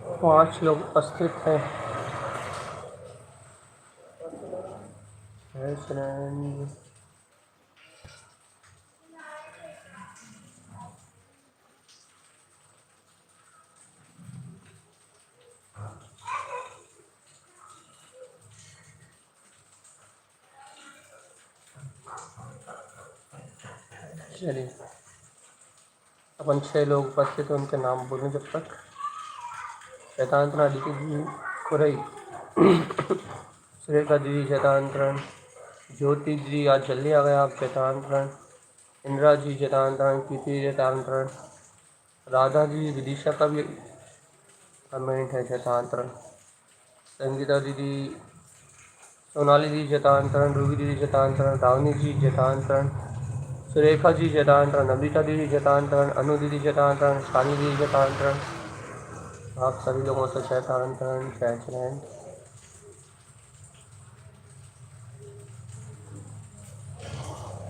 5 लोग उपस्थित हैं। चलिए, अपन 6 लोग उपस्थित हैं, उनके नाम बोलें जब तक। शैतानतरण अदिति जी खुरई, सुरेखा दीदी शैतानतरण, ज्योति जी आज जल्दी आ गए आप शैतानतरण, इंदिरा जी शैतानतरण, कीर्ति शैतानतरण, राधा जी विदिशा का भी कमेंट है शैतानतरण, संगीता दीदी, सोनाली जी शैतानतरण, रूबी दीदी शैतानतरण, रावनी जी शैतानतरण, सुरेखा जी शैतानतरण, अमृता दीदी शैतानतरण, अनु दीदी शैतानतरण, शाली दीदी शैतानतरण, आप सभी लोगों से शैतानतरण शैतान।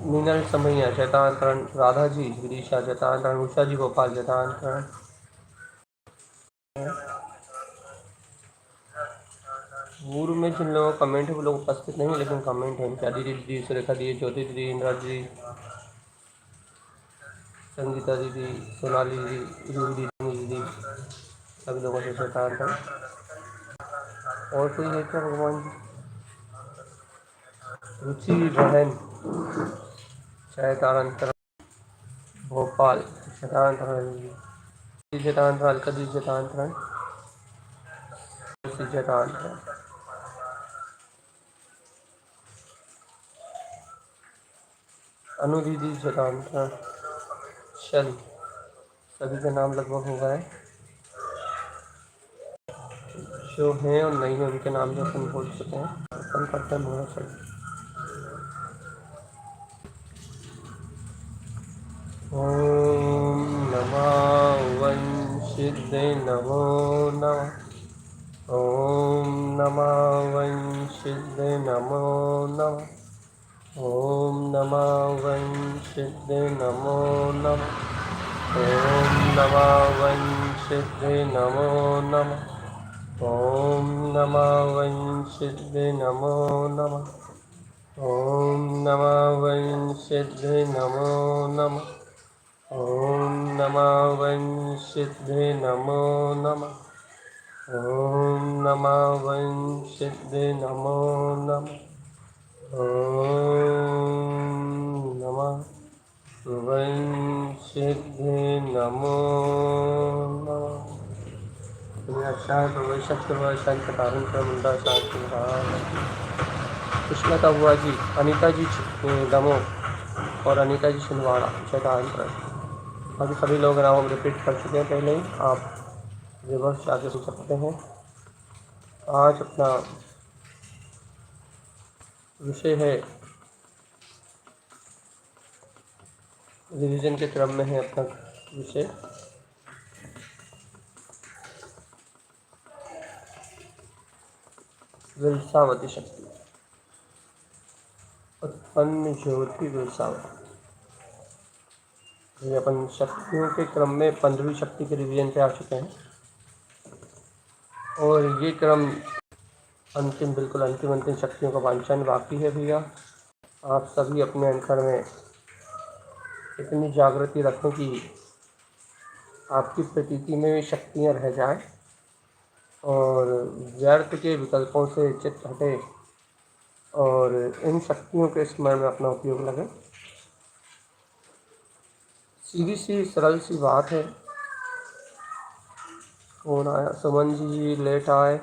मीनल समैया शैतानतरण, राधा जी विदिशा शैतानतरण, उषा जी गोपाल शैतानतरण। पूर्व में जिन लोगों का कमेंट है वो लोग उपस्थित नहीं, लेकिन कमेंट है क्या दीदी दीदी, सुरेखा दीदी, ज्योति दीदी, इंदिरा जी, संगीता दीदी, सोनाली दीदी, रूबी दीदी, सभी लोगों से शैतानतरण। और कोई है क्या भगवान जी? रुचि बहन शैतानतरण, भोपाल शैतानतरण, शैतानतरण, अलका जी शैतानतरण, शैतानतरण, अनु दीदी शैतानतरण। चल, सभी के नाम लगभग हो गए जो हैं और नहीं हैं, उनके नाम जो अपन बोल चुके हैं। अपन करते हैं मोहन सर। ओम नमः वंशिदे नमो नमः। ओम नमः वंशिदे नमो नमः। ओम नमः वंशिदे नमो नमः। ओम नमः वंशिदे नमो नमः। ओम नमः वंशिदे नमो नमः। ओम नमः वंशिदे नमो नमः। ओम नमः वंशिदे नमो नमः। ओम नमः वंशिदे नमो नमः। ओम नमः वंशिदे नमो नमः। शांत शक्र शांत कारण का मुंडा शांत कृष्णा का बुआ जी, अनीता जी दमोह और अनीता जी छिंदवाड़ा शैतानतरण। बाकी सभी लोग नाम हम रिपीट कर चुके हैं पहले ही, आप रिवर्स जाके सुन सकते हैं। आज अपना विषय है, रिवीजन के क्रम में है अपना विषय विलसावती शक्ति, उत्पन्न ज्योति विलसावती। ये अपन शक्तियों के क्रम में 15वीं शक्ति के रिवीजन पे आ चुके हैं और ये क्रम अंतिम, बिल्कुल अंतिम शक्तियों का वांछन बाकी है भैया। आप सभी अपने अंतर में इतनी जागृति रखें कि आपकी प्रतीति में भी शक्तियाँ रह जाएं और व्यर्थ के विकल्पों से चित्त हटे और इन शक्तियों के स्मरण में अपना उपयोग लगे। सीधी सी सरल सी बात है। कौन आया? सुमन जी लेट आए,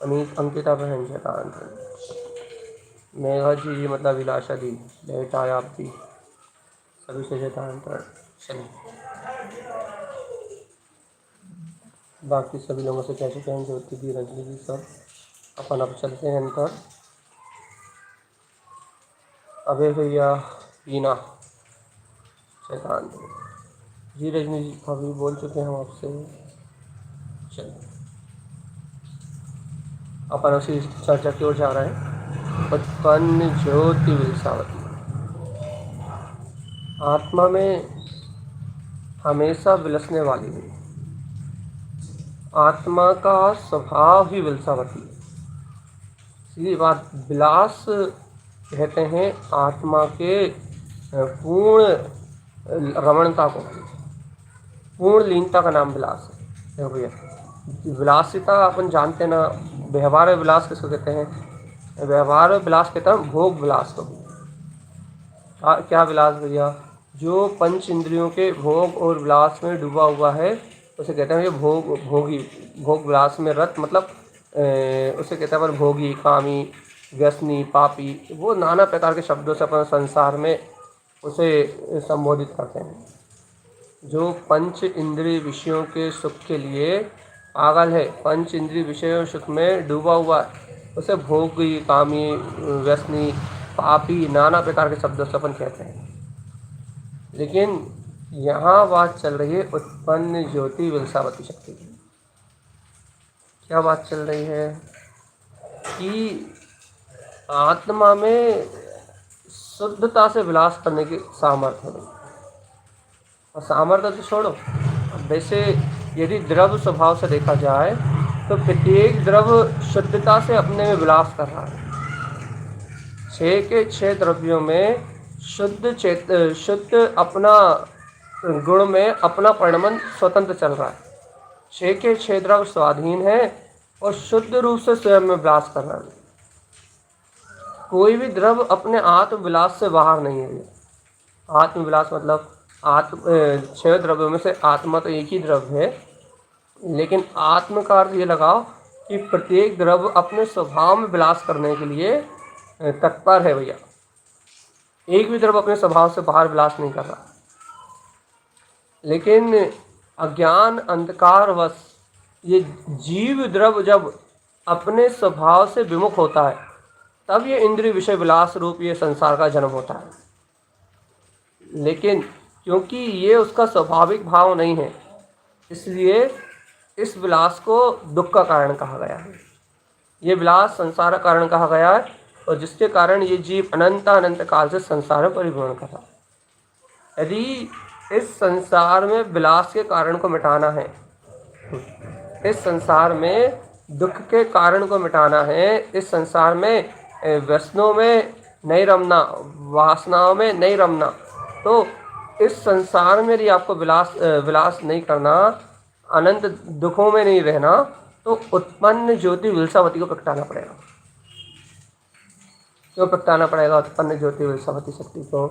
अंकिता बहन शैतानतरण, मेघा जी मतलब विलासा दी लेट आए, आप भी सभी से शैतानतरण। चलिए, बाकी सभी लोगों से कैसे कहें, ज्योति दी, रजनी जी, सब अपन अब चलते हैं अंतर। अबे भैया हीना शैतानतरण जी, रजनी जी अभी बोल चुके हैं हम आपसे। चलिए, अपन उसी चर्चा की ओर जा रहे हैं। उत्पन्न ज्योति विलसावती आत्मा में हमेशा विलसने वाली हुई, आत्मा का स्वभाव ही विलसावती है। सीधी बात, विलास कहते हैं आत्मा के पूर्ण रमणता को, पूर्ण लीनता का नाम विलास है। देखो भैया, विलासिता अपन जानते ना, व्यवहार विलास किसको कहते हैं? व्यवहार विलास कहते हैं भोग विलास को। क्या विलास भैया? जो पंच इंद्रियों के भोग और विलास में डूबा हुआ है उसे कहते हैं ये भोगी, भोग विलास में रत, मतलब उसे कहते हैं अपन भोगी, कामी, व्यसनी, पापी, वो नाना प्रकार के शब्दों से अपन संसार में उसे संबोधित करते हैं। जो पंच इंद्रिय विषयों के सुख के लिए पागल है, पंच इंद्रिय विषयों सुख में डूबा हुआ है, उसे भोगी, कामी, व्यसनी, पापी, नाना प्रकार के शब्दों से अपन कहते हैं। लेकिन यहाँ बात चल रही है उत्पन्न ज्योति विलसावती शक्ति की। क्या बात चल रही है? कि आत्मा में शुद्धता से विलास करने की सामर्थ्य है। और सामर्थ्य तो छोड़ो, वैसे यदि द्रव्य स्वभाव से देखा जाए तो प्रत्येक द्रव्य शुद्धता से अपने में विलास कर रहा है। 6 के 6 द्रव्यों में शुद्ध अपना गुण में अपना परिणमन स्वतंत्र चल रहा है। 6 के 6 द्रव्य स्वाधीन है और शुद्ध रूप से स्वयं में विलास कर रहा है। कोई भी द्रव्य अपने आत्मविलास से बाहर नहीं है। आत्मविलास मतलब 6 द्रव्यों में से आत्मा तो एक ही द्रव्य है, लेकिन आत्म का अर्थ ये लगाओ कि प्रत्येक द्रव्य अपने स्वभाव में विलास करने के लिए तत्पर है भैया। एक भी द्रव्य अपने स्वभाव से बाहर विलास नहीं कर रहा। लेकिन अज्ञान अंधकारवश ये जीव द्रव्य जब अपने स्वभाव से विमुख होता है तब ये इंद्रिय विषय विलास रूप ये संसार का जन्म होता है। लेकिन क्योंकि ये उसका स्वाभाविक भाव नहीं है, इसलिए इस विलास को दुख का कारण कहा गया है। ये विलास संसार का कारण कहा गया है और जिसके कारण ये जीव अनंत काल से संसार में परिभ्रमण कर रहा है। यदि इस संसार में विलास के कारण को मिटाना है, इस संसार में दुख के कारण को मिटाना है, इस संसार में व्यसनों में नहीं रमना, वासनाओं में नहीं रमना, तो इस संसार में यदि आपको विलास नहीं करना, अनंत दुखों में नहीं रहना, तो उत्पन्न ज्योति विलसावती को प्रगटाना पड़ेगा। क्यों प्रगटाना पड़ेगा उत्पन्न ज्योति विलसावती शक्ति को?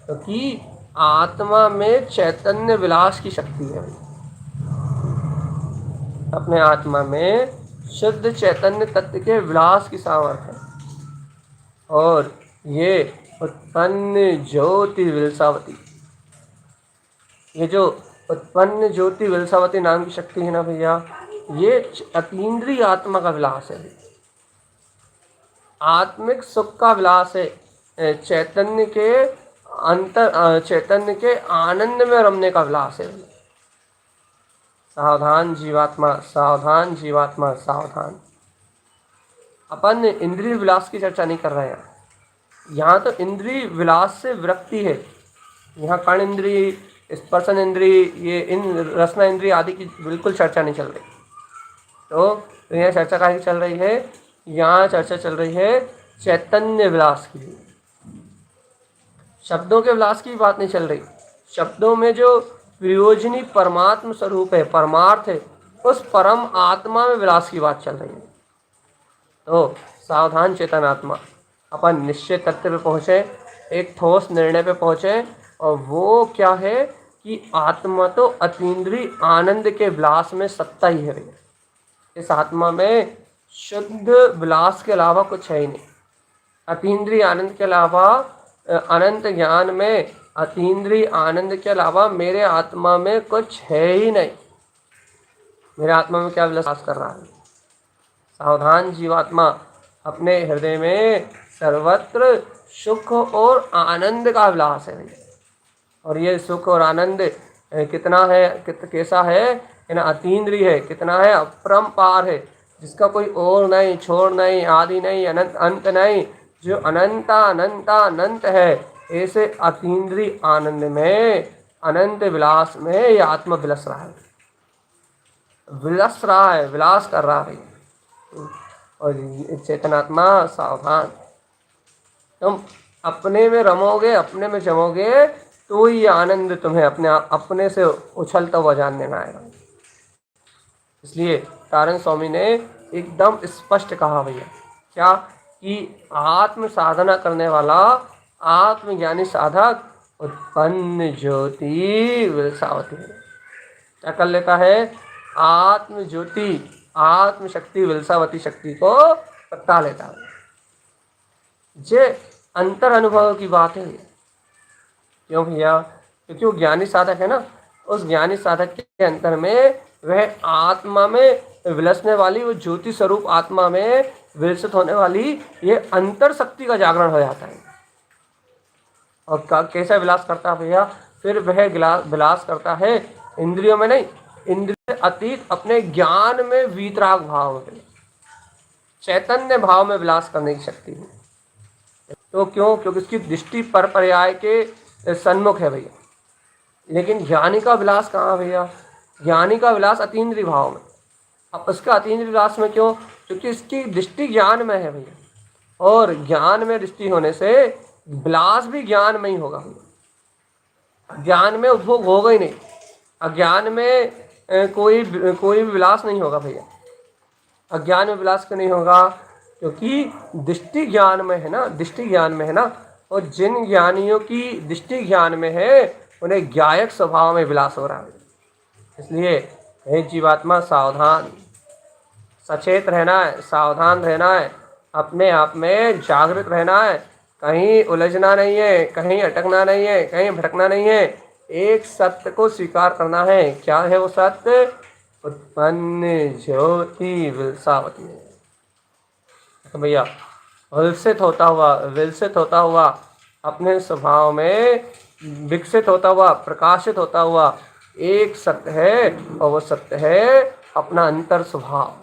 क्योंकि आत्मा में चैतन्य विलास की शक्ति है। अपने आत्मा में शुद्ध चैतन्य तत्व के विलास की सामर्थ्य है। और ये उत्पन्न ज्योति विलसावती, ये जो उत्पन्न ज्योति विलसावती नाम की शक्ति है ना भैया, ये अतीन्द्रिय आत्मा का विलास है, आत्मिक सुख का विलास है, चैतन्य के आनंद में रमने का विलास है। सावधान जीवात्मा, सावधान जीवात्मा, सावधान। अपन इंद्रिय विलास की चर्चा नहीं कर रहे हैं यहाँ, तो इंद्रिय विलास से विरक्ति है। यहाँ कर्ण इंद्रिय, स्पर्शन इंद्रिय, ये इन रसना इंद्रिय आदि की बिल्कुल चर्चा नहीं चल रही। तो यहाँ चर्चा काहे की चल रही है? यहाँ चर्चा चल रही है चैतन्य विलास की। शब्दों के विलास की बात नहीं चल रही। शब्दों में जो प्रयोजनी परमात्म स्वरूप है, परमार्थ है, उस परम आत्मा में विलास की बात चल रही है। तो सावधान चेतन आत्मा, अपन निश्चित तथ्य पे पहुँचे, एक ठोस निर्णय पे पहुँचे, और वो क्या है कि आत्मा तो अतीन्द्रिय आनंद के विलास में सत्ता ही है भैया। इस आत्मा में शुद्ध विलास के अलावा कुछ है ही नहीं। अतीन्द्रिय आनंद के अलावा, अनंत ज्ञान में अतीन्द्रिय आनंद के अलावा मेरे आत्मा में कुछ है ही नहीं। मेरे आत्मा में क्या विलास कर रहा है? सावधान जीवात्मा, अपने हृदय में सर्वत्र सुख और आनंद का विलास है। और ये सुख और आनंद कितना है, कैसा है? अतीन्द्रिय है, कितना है? अपरंपार है, जिसका कोई और नहीं, छोर नहीं, आदि नहीं, अनंत अंत नहीं, जो अनंत है। ऐसे अतीन्द्रिय आनंद में, अनंत विलास में ये आत्मा विलस रहा है। विलस रहा है, विलास कर रहा है। और चेतनात्मा सावधान, तुम अपने में रमोगे, अपने में जमोगे तो ये आनंद तुम्हें अपने से उछलता हुआ जानने में आएगा। इसलिए तारण स्वामी ने एकदम स्पष्ट कहा भैया क्या, कि आत्म साधना करने वाला आत्मज्ञानी साधक उत्पन्न ज्योति विलसावती है। क्या कर लेता है? आत्म ज्योति, आत्म शक्ति, विलसावती शक्ति को प्रगटा लेता है। ये अंतर अनुभव की बात है। क्यों भैया? क्योंकि वो ज्ञानी साधक है ना, उस ज्ञानी साधक के अंतर में वह आत्मा में विलसने वाली, वो ज्योति स्वरूप आत्मा में विलसित होने वाली ये अंतर शक्ति का जागरण हो जाता है। और कैसा विलास करता है भैया? फिर वह विलास करता है इंद्रियों में नहीं, इंद्रिय अतीत अपने ज्ञान में वीतराग भाव में, चैतन्य भाव में विलास करने की शक्ति है। तो क्यों? क्योंकि उसकी दृष्टि पर पर्याय के सन्मुख है भैया। लेकिन ज्ञानी का विलास कहाँ भैया? ज्ञानी का विलास अतीन्द्रिय भाव में। अब उसका अतीन्द्रिय विलास में क्यों? क्योंकि इसकी दृष्टि ज्ञान में है भैया, और ज्ञान में दृष्टि होने से विलास भी ज्ञान में ही होगा भैया। ज्ञान में उपभोग होगा ही नहीं, अज्ञान में कोई भी विलास नहीं होगा भैया। अज्ञान में विलास क्यों नहीं होगा? क्योंकि दृष्टि ज्ञान में है ना, दृष्टि ज्ञान में है ना। और जिन ज्ञानियों की दृष्टि ज्ञान में है उन्हें ज्ञायक स्वभाव में विलास हो रहा है। इसलिए हे जीवात्मा सावधान, सचेत रहना है, सावधान रहना है, अपने आप में जागृत रहना है, कहीं उलझना नहीं है, कहीं अटकना नहीं है, कहीं भटकना नहीं है। एक सत्य को स्वीकार करना है। क्या है वो सत्य? उत्पन्न ज्योति विलसावती है। तो भैया विलसित होता हुआ अपने स्वभाव में विकसित होता हुआ, प्रकाशित होता हुआ एक सत्य है, और वो सत्य है अपना अंतर स्वभाव।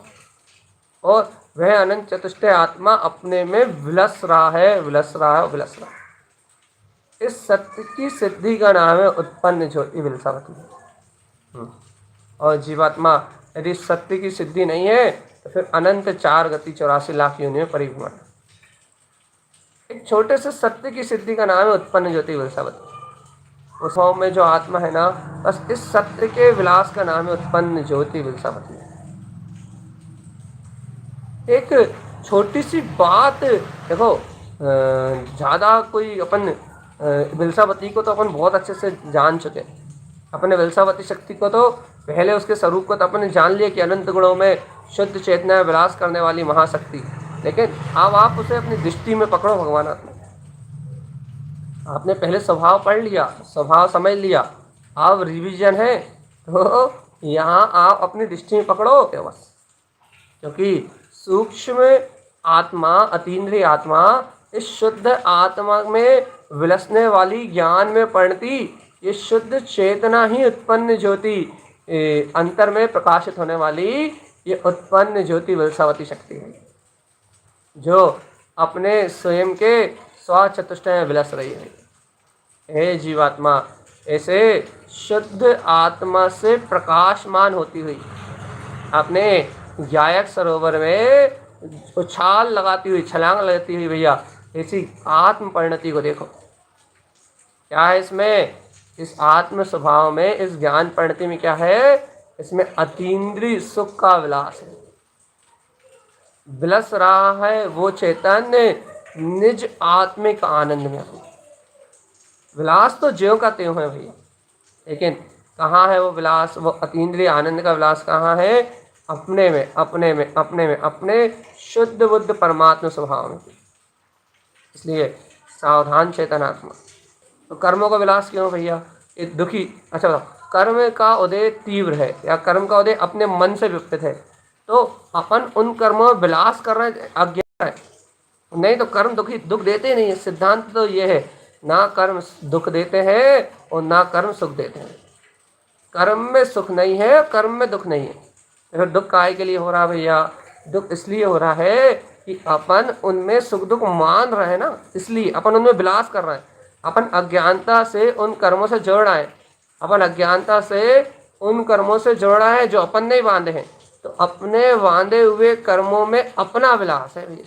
और वह अनंत चतुष्टय आत्मा अपने में विलस रहा है, विलस रहा है, विलस रहा है। इस सत्य की सिद्धि का नाम है उत्पन्न ज्योति विलसावती। और जीवात्मा यदि सत्य की सिद्धि नहीं है तो फिर अनंत 4 गति 84 लाख योनि में परिभ्रमण। एक छोटे से सत्य की सिद्धि का नाम है उत्पन्न ज्योति विलसावती। उस में जो आत्मा है ना, बस इस सत्य के विलास का नाम है उत्पन्न ज्योति विलसावती। एक छोटी सी बात देखो, ज़्यादा कोई अपन विलसावती को तो अपन बहुत अच्छे से जान चुके। अपने विलसावती शक्ति को तो पहले, उसके स्वरूप को तो अपन जान लिया कि अनंत गुणों में शुद्ध चेतना विलास करने वाली महाशक्ति। लेकिन अब आप उसे अपनी दृष्टि में पकड़ो भगवान। आपने पहले स्वभाव पढ़ लिया, स्वभाव समझ लिया, अब रिवीजन है, तो यहाँ आप अपनी दृष्टि में पकड़ो बस। क्योंकि सूक्ष्म आत्मा, अतीन्द्रिय आत्मा, इस शुद्ध आत्मा में विलसने वाली ज्ञान में परिणति, ये शुद्ध चेतना ही उत्पन्न ज्योति, अंतर में प्रकाशित होने वाली ये उत्पन्न ज्योति विलसावती शक्ति है, जो अपने स्वयं के स्वचतुष्टय में विलस रही है। हे जीवात्मा, ऐसे शुद्ध आत्मा से प्रकाशमान होती हुई अपने ज्ञायक सरोवर में उछाल लगाती हुई, छलांग लगाती हुई भैया, ऐसी आत्म परिणति को देखो। क्या है इसमें? इस आत्म स्वभाव में, इस ज्ञान परिणति में क्या है? इसमें अतीन्द्रिय सुख का विलास है। विलस रहा है वो चैतन्य निज आत्मिक आनंद में। विलास तो ज्यों का त्यों है भैया, लेकिन कहाँ है वो विलास? वो अतीन्द्रिय आनंद का विलास कहाँ है? अपने में, अपने में, अपने में, अपने शुद्ध बुद्ध परमात्मा स्वभाव में। इसलिए सावधान चेतनात्मा। तो कर्मों का विलास क्यों भैया? ये दुखी, अच्छा बताओ, कर्म का उदय तीव्र है या कर्म का उदय अपने मन से विपरीत है, तो अपन उन कर्मों में विलास कर रहे हैं, अज्ञान है। नहीं तो कर्म दुख देते नहीं है। सिद्धांत तो ये है, ना कर्म दुख देते हैं और ना कर्म सुख देते हैं। कर्म में सुख नहीं है, कर्म में दुख नहीं है। फिर दुख काहे के लिए हो रहा भैया? दुख इसलिए हो रहा है कि अपन उनमें सुख दुख मान रहे हैं ना, इसलिए अपन उनमें विलास कर रहे हैं। अपन अज्ञानता से उन कर्मों से जोड़ आए, अपन अज्ञानता से उन कर्मों से जोड़ा है जो अपन नहीं बांधे हैं। तो अपने बांधे हुए कर्मों में अपना विलास है भैया।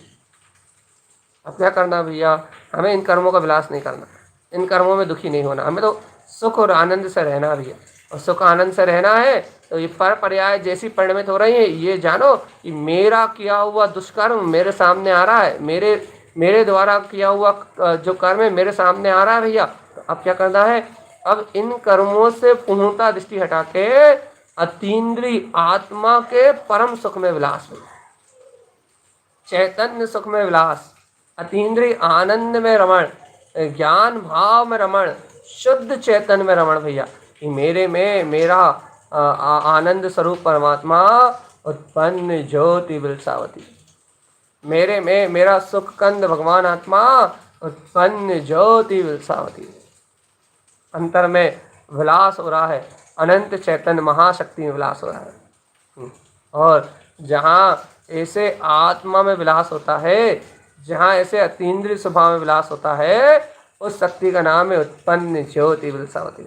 अब क्या करना भैया, हमें इन कर्मों का विलास नहीं करना, इन कर्मों में दुखी नहीं होना, हमें तो सुख और आनंद से रहना भैया। और सुख आनंद से रहना है तो ये पर पर्याय जैसी परिणमित हो रही है, ये जानो कि मेरा किया हुआ दुष्कर्म मेरे सामने आ रहा है, मेरे द्वारा किया हुआ जो कर्म है मेरे सामने आ रहा है भैया। तो अब क्या करना है, अब इन कर्मों से पूर्णता दृष्टि हटा के अतीन्द्रिय आत्मा के परम सुख में विलास हो, चैतन्य सुख में विलास, अतीन्द्रिय आनंद में रमण, ज्ञान भाव में रमण, शुद्ध चैतन्य में रमण भैया। कि मेरे में मेरा आनंद स्वरूप परमात्मा उत्पन्न ज्योति विलसावती, मेरे में मेरा सुख कंद भगवान आत्मा उत्पन्न ज्योति विलसावती। अंतर में विलास हो रहा है, अनंत चैतन्य महाशक्ति में विलास हो रहा है। और जहाँ ऐसे आत्मा में विलास होता है, जहाँ ऐसे अतीन्द्रिय स्वभाव में विलास होता है, उस शक्ति का नाम है उत्पन्न ज्योति विलसावती।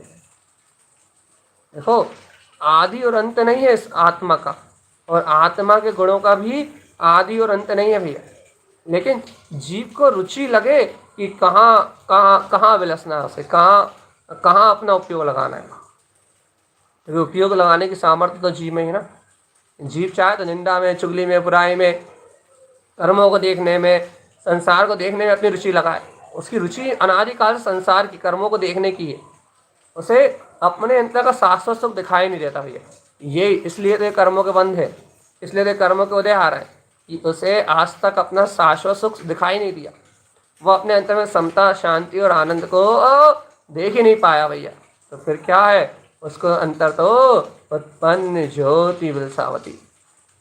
देखो आदि और अंत नहीं है इस आत्मा का, और आत्मा के गुणों का भी आदि और अंत नहीं है भैया। लेकिन जीव को रुचि लगे कि कहाँ कहाँ कहाँ विलसना है, उसे कहाँ कहाँ अपना उपयोग लगाना है। तो उपयोग लगाने की सामर्थ्य तो जीव में ही ना। जीव चाहे तो निंदा में, चुगली में, बुराई में, कर्मों को देखने में, संसार को देखने में अपनी रुचि लगाए। उसकी रुचि अनादिकाल से संसार की कर्मों को देखने की है, उसे अपने अंतर का शाश्वत सुख दिखाई नहीं देता भैया। ये इसलिए तो कर्मों के बंध है, इसलिए तो कर्मों के उदय आ रहा है कि उसे आज तक अपना शाश्वत सुख दिखाई नहीं दिया। वो अपने अंतर में समता, शांति और आनंद को देख ही नहीं पाया भैया। तो फिर क्या है, उसको अंतर तो उत्पन्न ज्योति विलसावती,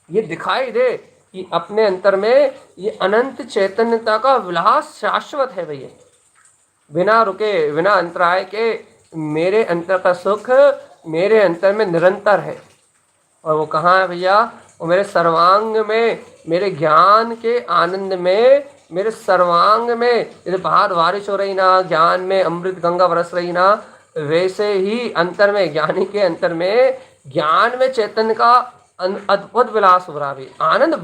ये दिखाई दे कि अपने अंतर में ये अनंत चैतन्यता का विलास शाश्वत है भैया। बिना रुके, बिना अंतराय के मेरे अंतर का सुख मेरे अंतर में निरंतर है। और वो कहाँ है भैया, वो मेरे सर्वांग में, मेरे ज्ञान के आनंद में, मेरे सर्वांग में। जैसे बाहर बारिश हो रही ना, ज्ञान में अमृत गंगा बरस रही ना, वैसे ही अंतर में, ज्ञानी के अंतर में, ज्ञान में चैतन्य का अद्भुत विलास हो रहा है। आनंद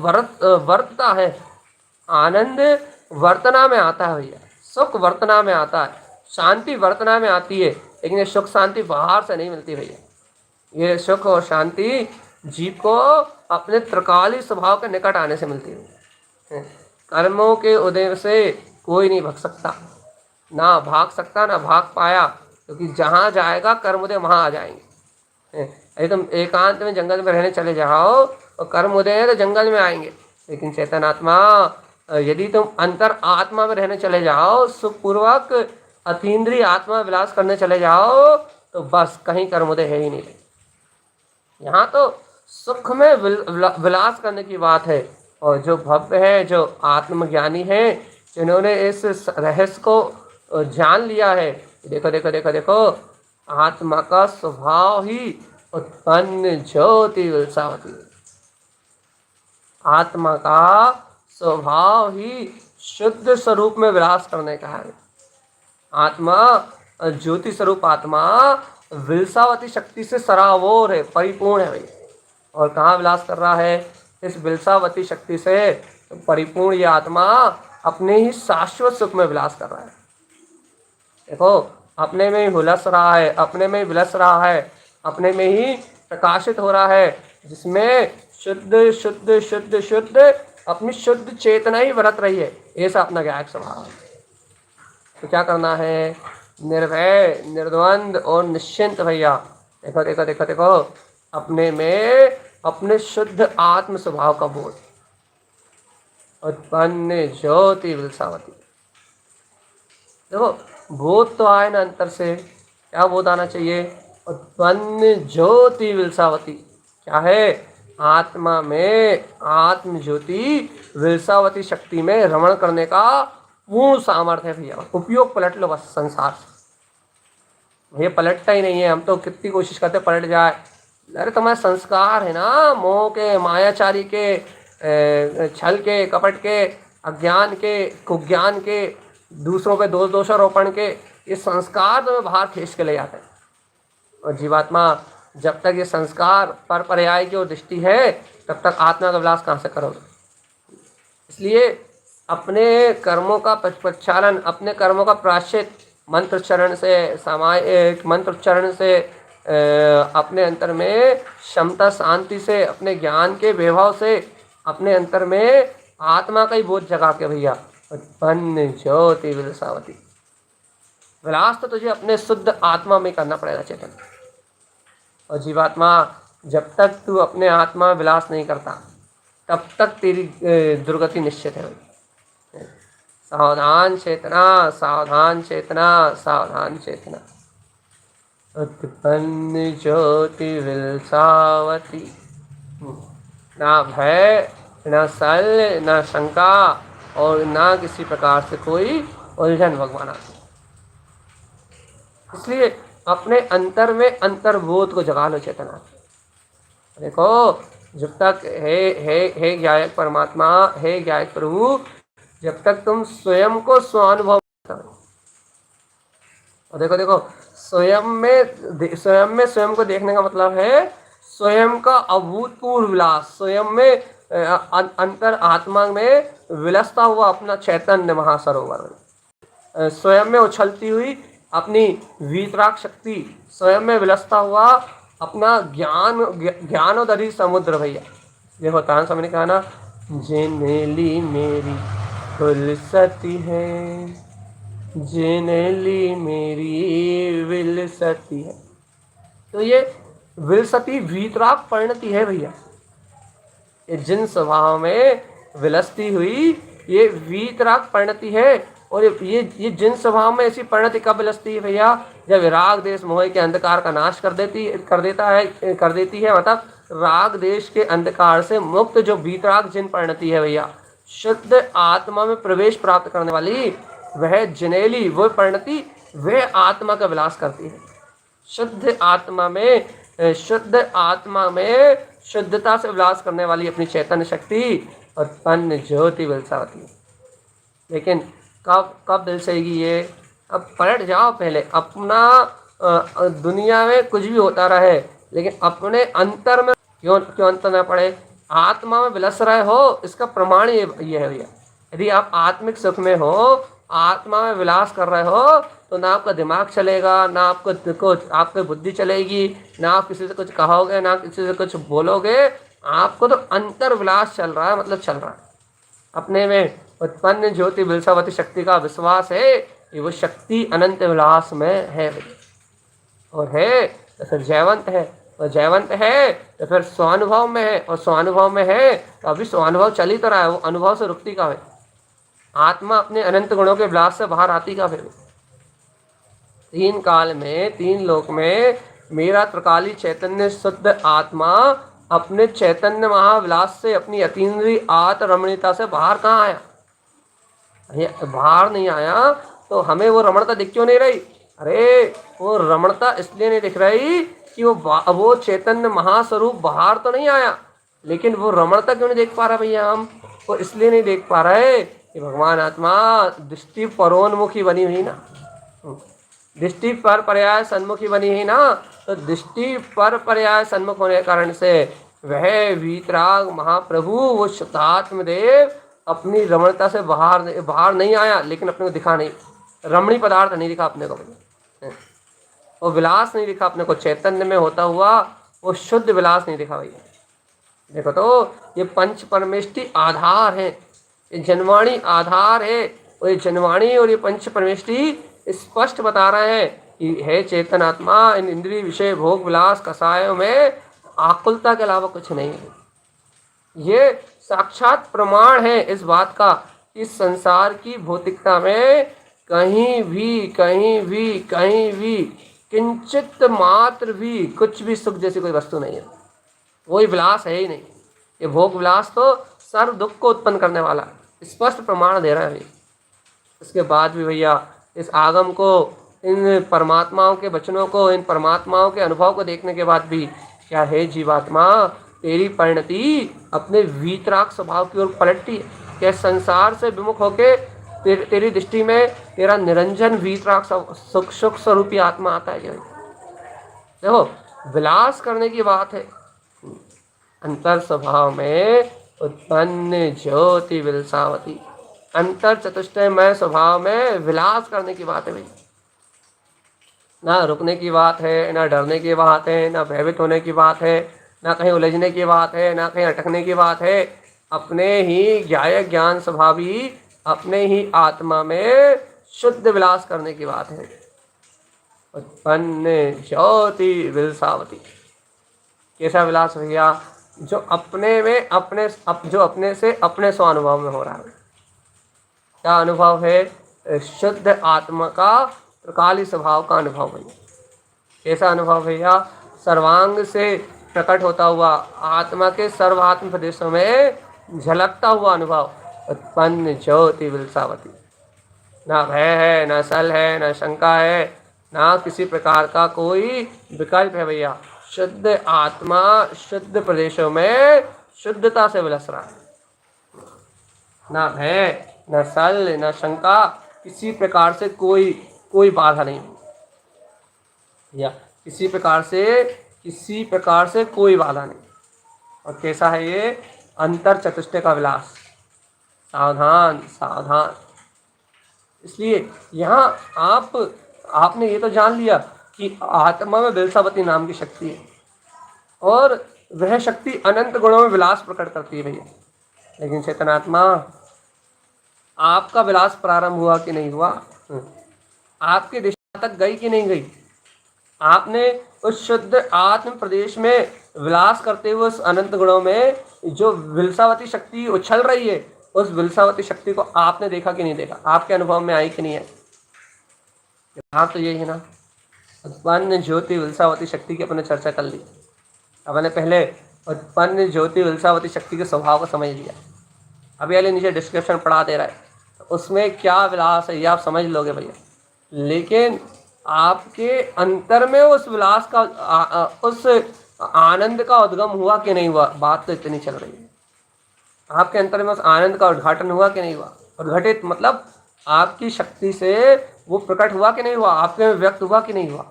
वर्तता है, आनंद वर्तना में आता है भैया, सुख वर्तना में आता है, शांति वर्तना में आती है। लेकिन ये सुख शांति बाहर से नहीं मिलती भैया। ये सुख और शांति जीव को अपने त्रिकाली स्वभाव के निकट आने से मिलती है। कर्मों के उदय से कोई नहीं भाग सकता, ना भाग सकता ना भाग पाया, क्योंकि जहाँ जाएगा कर्म उदय वहाँ आ जाएंगे। यदि तुम एकांत में जंगल में रहने चले जाओ और कर्म उदय है तो जंगल में आएंगे। लेकिन चेतन आत्मा, यदि तुम अंतर आत्मा में रहने चले जाओ, सुखपूर्वक अतीन्द्रिय आत्मा विलास करने चले जाओ, तो बस कहीं कर्मोदय है ही नहीं। यहाँ तो सुख में विलास करने की बात है। और जो भव्य है, जो आत्मज्ञानी है, जिन्होंने इस रहस्य को जान लिया है, देखो देखो देखो देखो, आत्मा का स्वभाव ही उत्पन्न ज्योति विलसावती। आत्मा का स्वभाव ही शुद्ध स्वरूप में विलास करने का है। आत्मा, ज्योति स्वरूप आत्मा विलसावती शक्ति से सराबोर है, परिपूर्ण है भाई। और कहाँ विलास कर रहा है, इस विलसावती शक्ति से परिपूर्ण ये आत्मा अपने ही शाश्वत सुख में विलास कर रहा है। देखो अपने में ही हुलस रहा है, अपने में ही विलस रहा है, अपने में ही प्रकाशित हो रहा है, जिसमें शुद्ध शुद्ध शुद्ध शुद्ध अपनी शुद्ध चेतना ही बरत रही है। ऐसा अपना ज्ञायक स्वभाव है। तो क्या करना है, निर्भय, निर्द्वंद और निश्चिंत भैया। देखो देखो देखो देखो, अपने में अपने शुद्ध आत्म स्वभाव का बोध, उत्पन्न ज्योति विलसावती। देखो बोध तो आए ना अंतर से, क्या बोध आना चाहिए, उत्पन्न ज्योति विलसावती। क्या है, आत्मा में आत्म ज्योति विलसावती शक्ति में रमण करने का पूर्ण सामर्थ्य है भैया। उपयोग पलट लो बस संसार से, ये पलटता ही नहीं है। हम तो कितनी कोशिश करते पलट जाए। अरे तुम्हारे संस्कार है ना, मोह के, मायाचारी के, छल के, कपट के, अज्ञान के, कुज्ञान के, दूसरों पे दोषारोपण के, ये संस्कार तुम्हें बाहर खींच के ले जाते हैं। और जीवात्मा जब तक ये संस्कार पर पर्याय की ओर दृष्टि है तब तक आत्मा का विलास कहाँ से करोगे। इसलिए अपने कर्मों का प्रक्षालन, अपने कर्मों का प्रायश्चित मंत्रोच्चारण से, सामायिक मंत्रोच्चारण से, अपने अंतर में क्षमता शांति से, अपने ज्ञान के वैभव से, अपने अंतर में आत्मा का ही बोध जगा के भैया उत्पन्न ज्योति विलसावती। विलास तो तुझे अपने शुद्ध आत्मा में करना पड़ेगा चेतन। और जीवात्मा, जब तक तू अपने आत्मा में विलास नहीं करता तब तक तेरी दुर्गति निश्चित है भाई। सावधान चेतना, सावधान चेतना, सावधान चेतना। उत्पन्न ज्योति विलसावती। ना भय, ना शल्य, ना शंका और ना किसी प्रकार से कोई उलझन भगवान आती। इसलिए अपने अंतर में अंतर्बोध को जगा लो चेतना। देखो, जब तक हे ज्ञायक परमात्मा, हे ज्ञायक प्रभु, जब तक तुम स्वयं को स्वानुभव करो। और देखो देखो, स्वयं को देखने का मतलब है स्वयं का अभूतपूर्व विलास, स्वयं में अंतर आत्मा में विलसता हुआ अपना चैतन्य महासरोवर, स्वयं में उछलती हुई अपनी वीतराग शक्ति, स्वयं में विलसता हुआ अपना ज्ञानोदरी समुद्र भैया। देखो तान समय ने कहा ना, जिने ली मेरी विलसती है, जिने ली मेरी विलसती है। तो ये विलसती वीतराग परिणति है भैया। ये जिन स्वभाव में विलसती हुई ये वीतराग परिणति है। और ये जिन स्वभाव में ऐसी परिणति कब विलसती है भैया, जब राग देश मोह के अंधकार का नाश कर देती है। मतलब राग देश के अंधकार से मुक्त जो वीतराग जिन परिणति है भैया, शुद्ध आत्मा में प्रवेश प्राप्त करने वाली वह जिनेली, वो परिणति वह आत्मा का विलास करती है। शुद्ध आत्मा में शुद्धता से विलास करने वाली अपनी चैतन्य शक्ति उत्पन्न ज्योति विलसावती। लेकिन कब विलसेगी ये? अब पलट जाओ पहले, अपना दुनिया में कुछ भी होता रहे लेकिन अपने अंतर में क्यों अंतर न पड़े। आत्मा में विलस रहे हो, इसका प्रमाण ये है भैया। यदि आप आत्मिक सुख में हो, आत्मा में विलास कर रहे हो, तो ना आपका दिमाग चलेगा, ना आपकी बुद्धि चलेगी, ना आप किसी से कुछ कहोगे, ना किसी से कुछ बोलोगे। आपको तो अंतर विलास चल रहा है, मतलब चल रहा है। अपने में उत्पन्न ज्योति विलसावती शक्ति का विश्वास है कि वो शक्ति अनंत विलास में है और है तो फिर जयवंत है, और जयवंत है तो फिर स्वानुभव में है, और स्वानुभव में है तो अभी स्वानुभव चल ही तो रहा है। वो अनुभव से रुकती का है। आत्मा अपने अनंत गुणों के विलास से बाहर आती का फिर। तीन काल में, तीन लोक में मेरा त्रिकाली चैतन्य शुद्ध आत्मा अपने चैतन्य महाविलास से, अपनी अतीन्द्रिय आत्म रमणीयता से बाहर कहाँ आया? बाहर नहीं आया तो हमें वो रमणता दिख क्यों नहीं रही? अरे वो रमणता इसलिए नहीं दिख रही कि वो चैतन्य महास्वरूप बाहर तो नहीं आया, लेकिन वो रमणता क्यों नहीं देख पा रहा भैया? हम वो इसलिए नहीं देख पा रहे कि भगवान आत्मा दृष्टि परोन्मुखी बनी हुई ना, दृष्टि पर पर्याय सन्मुखी बनी है ना। तो दृष्टि पर पर्याय सन्मुख होने के कारण से वह वीतराग महाप्रभु, वो शुद्धात्म देव अपनी रमणता से बाहर नहीं आया, लेकिन अपने को दिखा नहीं, रमणी पदार्थ नहीं दिखा अपने को, वो विलास नहीं दिखा अपने को, चैतन्य में होता हुआ वो शुद्ध विलास नहीं दिखा भैया। देखो तो ये पंच परमेष्टि आधार है, ये जनवाणी आधार है, और ये जनवाणी और ये पंच परमेष्टि स्पष्ट बता रहे हैं कि हे चेतन आत्मा, इन इंद्रिय विषय भोग विलास कसायों में आकुलता के अलावा कुछ नहीं है। ये साक्षात प्रमाण है इस बात का कि संसार की भौतिकता में कहीं भी किंचित मात्र भी कुछ भी सुख जैसी कोई वस्तु नहीं है, कोई विलास है ही नहीं। ये भोग विलास तो सर्व दुख को उत्पन्न करने वाला स्पष्ट प्रमाण दे रहा है। इसके बाद भी भैया इस आगम को, इन परमात्माओं के वचनों को, इन परमात्माओं के अनुभव को देखने के बाद भी क्या है जीवात्मा, तेरी परिणति अपने वीतराग स्वभाव की ओर पलटती है। क्या संसार से विमुख होके तेरी दृष्टि में तेरा निरंजन वीतराग सुख स्वरूपी आत्मा आता है? देखो विलास करने की बात है। अंतर स्वभाव में उत्पन्न ज्योति विलसावती, अंतर चतुष्टयमय स्वभाव में विलास करने की बात है भाई। ना रुकने की बात है, ना डरने की बात है, ना भयभीत होने की बात है, ना कहीं उलझने की बात है, ना कहीं अटकने की बात है। अपने ही ज्ञाय ज्ञान स्वभावी, अपने ही आत्मा में शुद्ध विलास करने की बात है। उत्पन्न ज्योति विलसावती, कैसा विलास भैया? जो अपने में जो अपने से अपने स्व अनुभव में हो रहा है। क्या अनुभव है? शुद्ध आत्मा का प्रकाली स्वभाव का अनुभव भैया। कैसा अनुभव भैया? सर्वांग से प्रकट होता हुआ आत्मा के सर्वात्म प्रदेशों में झलकता हुआ अनुभव। उत्पन्न ज्योति विलसावती, ना भय है, ना सल है, ना शंका है, ना किसी प्रकार का कोई विकल्प है भैया। शुद्ध आत्मा शुद्ध प्रदेशों में शुद्धता से विलस रहा है। ना भय, ना सल, ना शंका, किसी प्रकार से कोई बाधा नहीं या किसी प्रकार से कोई बाधा नहीं। और कैसा है ये? अंतर चतुष्टय का विलास। सावधान सावधान। इसलिए यहाँ आपने ये तो जान लिया कि आत्मा में विलसावती नाम की शक्ति है और वह शक्ति अनंत गुणों में विलास प्रकट करती है भैया। लेकिन चेतनात्मा, आपका विलास प्रारंभ हुआ कि नहीं हुआ? आपकी दिशा तक गई कि नहीं गई? आपने उस शुद्ध आत्म प्रदेश में विलास करते हुए उस अनंत गुणों में जो विलसावती शक्ति उछल रही है, उस विलसावती शक्ति को आपने देखा कि नहीं देखा? आपके अनुभव में आई कि नहीं है? हाँ, तो यही है ना, उत्पन्न ज्योति विलसावती शक्ति की अपने चर्चा कर ली। अपने पहले उत्पन्न ज्योति विलसावती शक्ति के स्वभाव को समझ लिया। अभी वाले नीचे डिस्क्रिप्शन पढ़ा दे रहा है, उसमें क्या विलास है ये आप समझ लोगे भैया। लेकिन आपके अंतर में उस विलास का उस आनंद का उद्गम हुआ कि नहीं हुआ? बात तो इतनी चल रही है। आपके अंतर में उस आनंद का उद्घाटन हुआ कि नहीं हुआ? उद्घटित मतलब आपकी शक्ति से वो प्रकट हुआ कि नहीं हुआ? आपके में व्यक्त हुआ कि नहीं हुआ?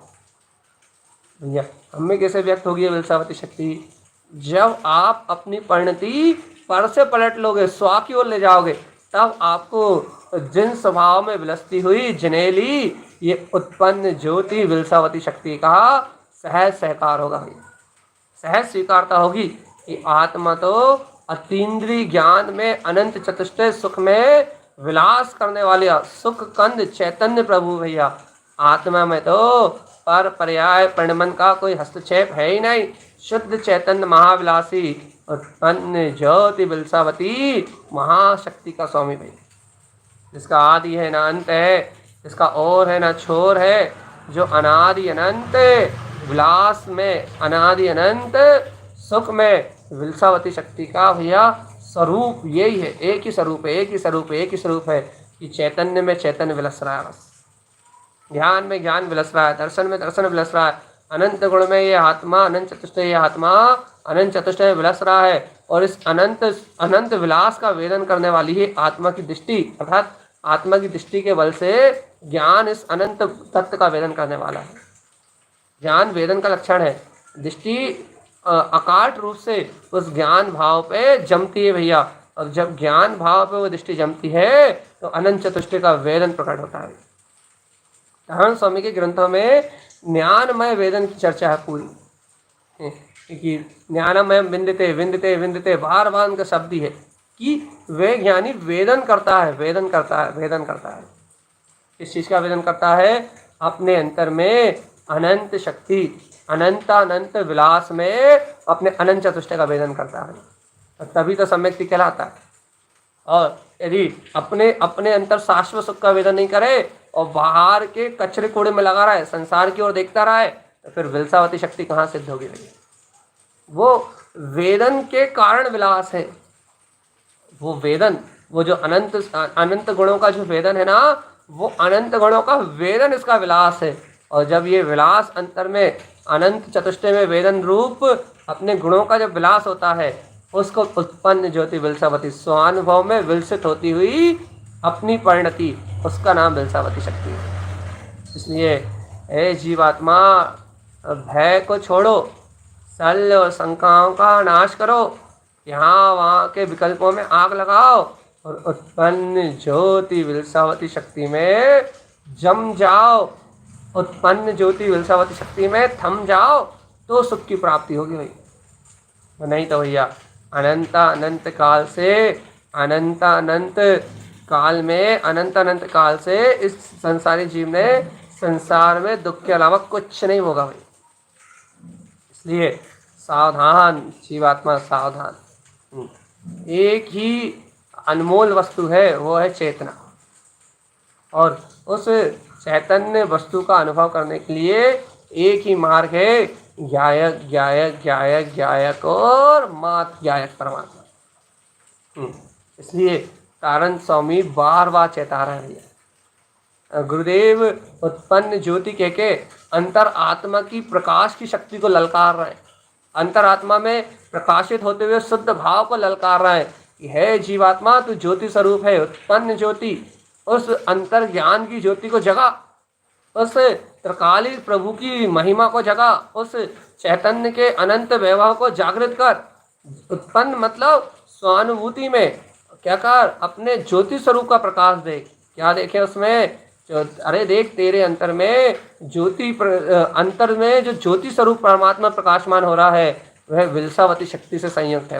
भैया हमें कैसे व्यक्त होगी विलसावती शक्ति? जब आप अपनी परिणति पर से पलट लोगे, स्व की ओर ले जाओगे, तब आपको जिन स्वभाव में विलसती हुई जिनेली ये उत्पन्न ज्योति विलसावती शक्ति का सहज सहकार होगा भैया। सहज स्वीकारता होगी कि आत्मा तो अतीन्द्रिय ज्ञान में अनंत चतुष्टय सुख में विलास करने वाले सुख कंद चैतन्य प्रभु भैया। आत्मा में तो पर पर्याय परिणमन का कोई हस्तक्षेप है ही नहीं। शुद्ध चैतन्य महाविलासी उत्पन्न ज्योति विलसावती महाशक्ति का स्वामी भैया, जिसका आदि है ना अंत है, जिसका और है ना छोर है, जो अनादि अनंत विलास में अनादि अनंत सुख में विलसावती शक्ति का भैया स्वरूप यही है। एक ही स्वरूप है, एक ही स्वरूप है, एक ही स्वरूप है कि चैतन्य में चैतन्य विलस रहा है, बस ज्ञान में ज्ञान विलस रहा है, दर्शन में दर्शन विलस रहा है, अनंत गुण में ये आत्मा अनंत चतुष्टय ये आत्मा अनंत चतुष्टय में विलस रहा है। और इस अनंत विलास का वेदन करने वाली ही आत्मा की दृष्टि, अर्थात आत्मा की दृष्टि के बल से ज्ञान इस अनंत तत्व का वेदन करने वाला है। ज्ञान वेदन का लक्षण है। दृष्टि अकाट रूप से उस ज्ञान भाव पे जमती है भैया, और जब ज्ञान भाव पे वो दृष्टि जमती है तो अनंत चतुष्टय का वेदन प्रकट होता है। धर्म स्वामी के ग्रंथों में ज्ञानमय वेदन की चर्चा है पूरी, क्योंकि ज्ञानमय विंदते विंदते विंदते बार बार उनका शब्द ही है कि वे ज्ञानी वेदन करता है, वेदन करता है, वेदन करता है। इस चीज का वेदन करता है अपने अंतर में अनंत शक्ति अनंत विलास में अपने अनंत चतुष्टय का वेदन करता है, और तभी तो सम्यक्ति कहलाता है। और यदि अपने अपने अंतर शाश्वत सुख का वेदन नहीं करे और बाहर के कचरे कूड़े में लगा रहा है, संसार की ओर देखता रहा है, तो फिर विलसावती शक्ति कहाँ सिद्ध होगी भैया? वो वेदन के कारण विलास है। वो वेदन, वो जो अनंत गुणों का जो वेदन है ना, वो अनंत गुणों का वेदन इसका विलास है। और जब ये विलास अंतर में अनंत चतुष्टय में वेदन रूप अपने गुणों का जब विलास होता है, उसको उत्पन्न ज्योति विलसावती स्वानुभव में विलसित होती हुई अपनी परिणति, उसका नाम विलसावती शक्ति है। इसलिए हे जीवात्मा, भय को छोड़ो, शल्य और शंकाओं का नाश करो, यहाँ वहाँ के विकल्पों में आग लगाओ और उत्पन्न ज्योति विलसावती शक्ति में जम जाओ, उत्पन्न ज्योति विलसावती शक्ति में थम जाओ, तो सुख की प्राप्ति होगी भाई। नहीं तो भैया अनंत अनंत काल से, अनंत अनंत काल में, अनंत अनंत काल से इस संसारी जीव ने संसार में दुख के अलावा कुछ नहीं होगा भाई। इसलिए सावधान जीवात्मा, सावधान। एक ही अनमोल वस्तु है, वो है चेतना, और उस चैतन्य वस्तु का अनुभव करने के लिए एक ही मार्ग है, ज्ञायक ज्ञायक ज्ञायक ज्ञायक और मात ज्ञायक परमात्मा। इसलिए कारण स्वामी बार बार चेता रहे हैं भैया। गुरुदेव उत्पन्न ज्योति कह के अंतर आत्मा की प्रकाश की शक्ति को ललकार रहे हैं, अंतर आत्मा में प्रकाशित होते हुए शुद्ध भाव को ललकार रहे हैं कि है जीवात्मा तू ज्योति स्वरूप है, उत्पन्न ज्योति, उस अंतर ज्ञान की ज्योति को जगा, उस त्रिकाली प्रभु की महिमा को जगा, उस चैतन्य के अनंत वैभव को जागृत कर। उत्पन्न मतलब स्वानुभूति में क्या कर, अपने ज्योति स्वरूप का प्रकाश देख। क्या देखे उसमें? अरे देख तेरे अंतर में ज्योति, अंतर में जो ज्योति स्वरूप परमात्मा प्रकाशमान हो रहा है वह विलसावती शक्ति से संयुक्त है।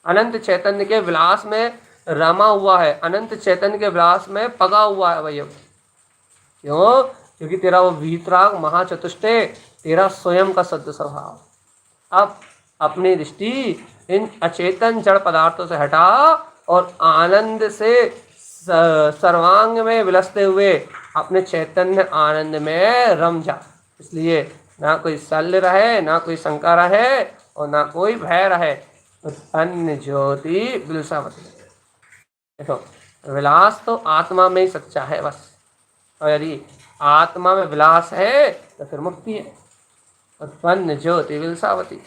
अनंत चैतन्य के विलास में रमा हुआ है, अनंत चैतन्य के विलास में पगा हुआ है भैया। क्यों? क्योंकि तेरा वो वीतराग महाचतुष्टय, तेरा स्वयं का शुद्ध स्वभाव। अब अपनी दृष्टि इन अचेतन जड़ पदार्थों से हटा और आनंद से सर्वांग में विलसते हुए अपने चैतन्य आनंद में रम जा। इसलिए ना कोई शल्य रहे, ना कोई शंका रहे और ना कोई भय रहे। उत्पन्न ज्योति विलसावती। देखो विलास तो आत्मा में ही सच्चा है बस, और यदि आत्मा में विलास है तो फिर मुक्ति है। उत्पन्न ज्योति विलसावती,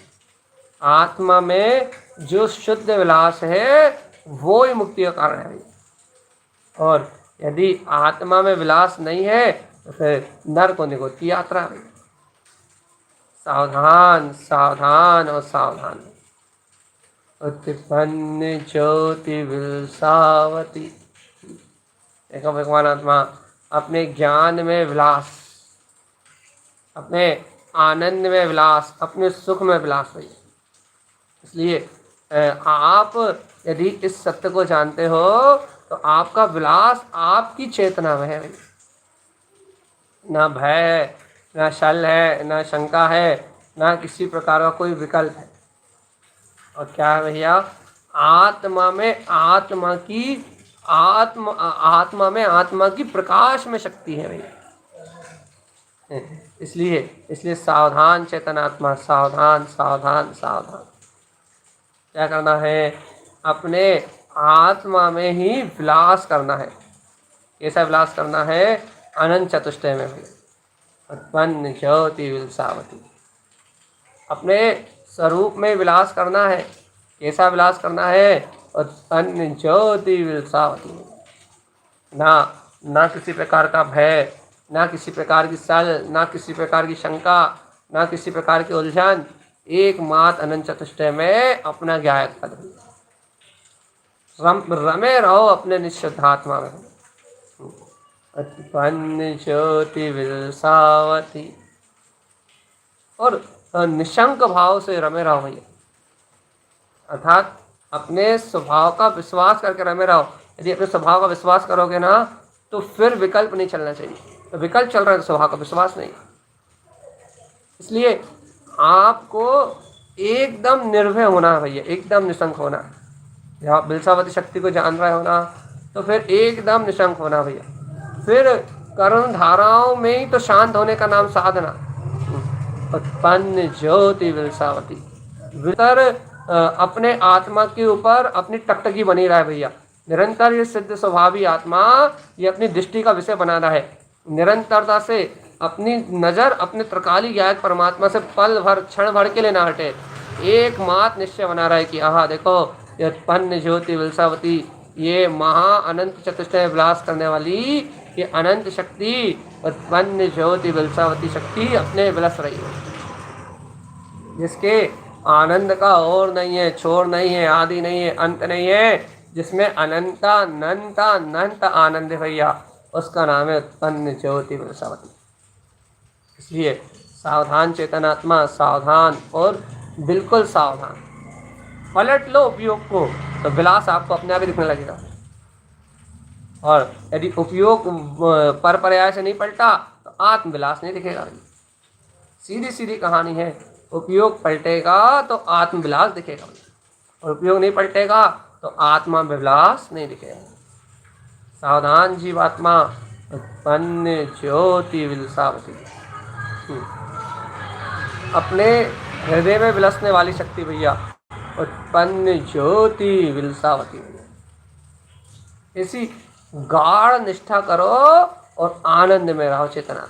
आत्मा में जो शुद्ध विलास है वो ही मुक्ति का कारण है। और यदि आत्मा में विलास नहीं है तो फिर नरक होने को की यात्रा है। सावधान सावधान और सावधान। उत्पन्न ज्योति विलसावती। देखो भगवान आत्मा अपने ज्ञान में विलास, अपने आनंद में विलास, अपने सुख में विलास हुई। इसलिए आप यदि इस सत्य को जानते हो तो आपका विलास आपकी चेतना में है। ना भय है, ना शल है, ना शंका है, ना किसी प्रकार का कोई विकल्प है। और क्या है भैया? आत्मा में आत्मा की आत्मा में आत्मा की प्रकाश में शक्ति है भैया। इसलिए सावधान चेतनात्मा, सावधान सावधान सावधान। क्या करना है? अपने आत्मा में ही विलास करना है। कैसा विलास करना है? अनंत चतुष्टय में भी। उत्पन्न ज्योति विलसावती, अपने स्वरूप में विलास करना है। कैसा विलास करना है? उत्पन्न ज्योति विलसावती। ना किसी प्रकार का भय, ना किसी प्रकार की सल, ना किसी प्रकार की शंका, ना किसी प्रकार की उलझन, एकमात्र अनंत चतुष्टय में अपना ज्ञायक पद। रमे रहो अपने निश्शुद्धात्मा में। उत्पन्न ज्योति विलसावती, और निशंक भाव से रमे रहो भैया। अर्थात अपने स्वभाव का विश्वास करके रमे रहो। यदि अपने स्वभाव का विश्वास करोगे ना तो फिर विकल्प नहीं चलना चाहिए। तो विकल्प चल रहा है तो स्वभाव का विश्वास नहीं। इसलिए आपको एकदम निर्भय होना है भैया, एकदम निशंक होना। जब आप विलसावती शक्ति को जान रहे हो ना तो फिर एकदम निशंक होना भैया। फिर करुण धाराओं में ही तो शांत होने का नाम साधना। उत्पन्न ज्योति विलसावती, भीतर अपने आत्मा के ऊपर अपनी टकटकी बनी रहा है भैया। निरंतर ये सिद्ध स्वभावी आत्मा ये अपनी दृष्टि का विषय बना रहा है। निरंतरता से अपनी नज़र अपने त्रिकाली ज्ञायक परमात्मा से पल भर क्षण भर के लिए ना हटे। एकमात्र निश्चय बना रहा है कि आहा देखो ये उत्पन्न ज्योति विलसावती, ये महा अनंत चतुष्टय विलास करने वाली ये अनंत शक्ति, उत्पन्न ज्योति विलसावती शक्ति अपने विलस रही है। जिसके आनंद का और नहीं है, छोर नहीं है, आदि नहीं है, अंत नहीं है, जिसमें अनंत आनंद है भैया, उसका नाम है उत्पन्न ज्योति विलसावती। इसलिए सावधान चेतनात्मा, सावधान और बिल्कुल सावधान। पलट लो उपयोग को तो विलास आपको अपने आप ही दिखने लगेगा। और यदि उपयोग पर पर्याय से नहीं पलटा तो आत्मविलास नहीं दिखेगा। सीधी सीधी कहानी है, उपयोग पलटेगा तो आत्मविलास दिखेगा, और उपयोग नहीं पलटेगा तो आत्मा विलास नहीं दिखेगा। सावधान जीवात्मा, उत्पन्न ज्योति विलसावती। अपने हृदय में विलसने वाली शक्ति भैया, उत्पन्न ज्योति विलसावती। इसी गाढ़ निष्ठा करो और आनंद में रहो चेतना।